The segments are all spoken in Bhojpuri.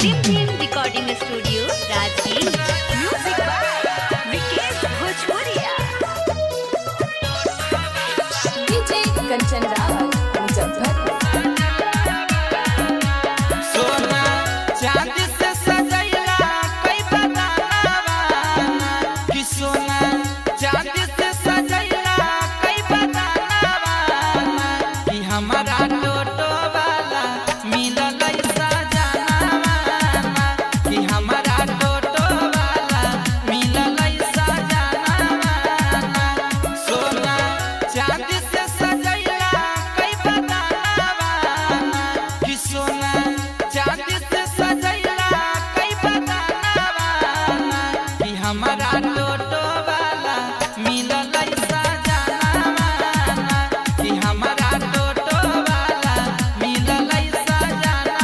Rimjhim recording studio Rajgir. Music by Vikesh Bhojpuriya. DJ Kanchan Rawat Muzaffarpur. सोना चांदी से सजैला कई बदाना कि सोना चांदी से सजैला कई बदाना कि हमारा टोटो वाला मिलल सजाना कि हमारा टोटो वाला मिलल सजाना सोना चांदी से सजैला कई बदाना कि सोना चांदी से सजैला कई बदाना कि हमारा टोटो वाला मिलल सजाना कि हमारा टोटो वाला मिलल सजाना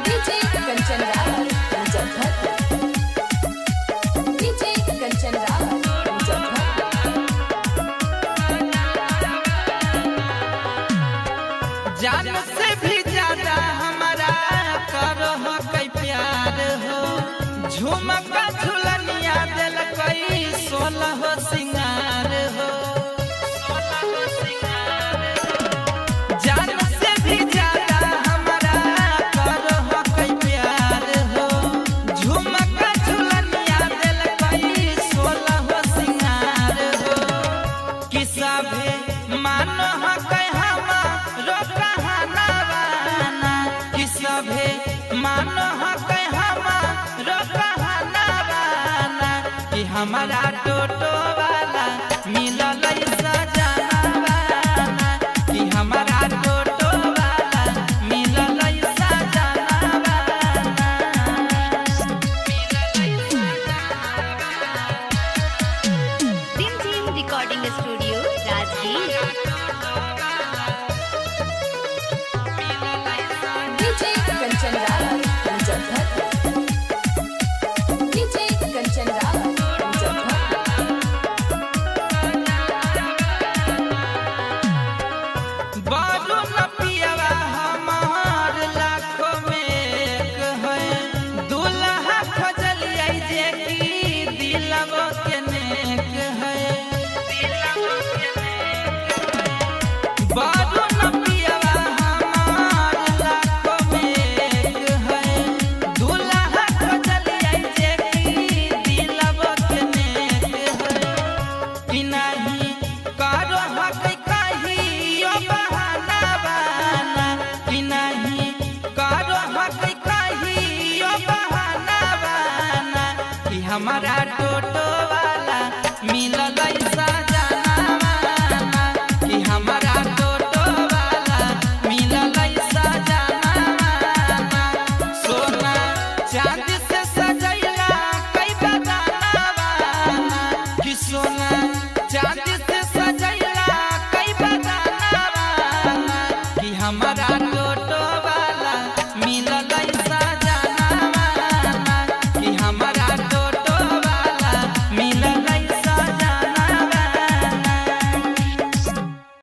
डीजे कंचन रावत मुजफ्फरपुर। डीजे कंचन रावत मुजफ्फरपुर। जान से भी ज्यादा हमारा करो हो कई प्यार हो झुमका झुलनिया दिल कई 16 हो सिंगार हो जान से भी ज्यादा हमारा करो हो कई प्यार हो झुमका झुलनिया दिल कई 16 हो सिंगार हो कि सभे मानो हो कई हमारो कहनावाना कि सभे मानो हो कई हमारो कहनावाना कि हमारा टोटो वाला मिलल सजाना कि हमारा टोटो वाला मिलल सजाना Rimjhim recording studio Rajgir. DJ Kanchan Rawat Muzaffarpur. DJ Kanchan Rawat Muzaffarpur. बारू न पियवा हमार लाखों में एक है दुल्हा खोजलियै जे की दिलवो के नेक है बारू न पियवा हमार लाखों में एक है दुल्हा खोजलियै जे की दिलवो के नेक है कि नहीं करो हक कहियो बहाना बाना कि नहीं करो हक कहियो बहाना बाना कि हमारा टोटो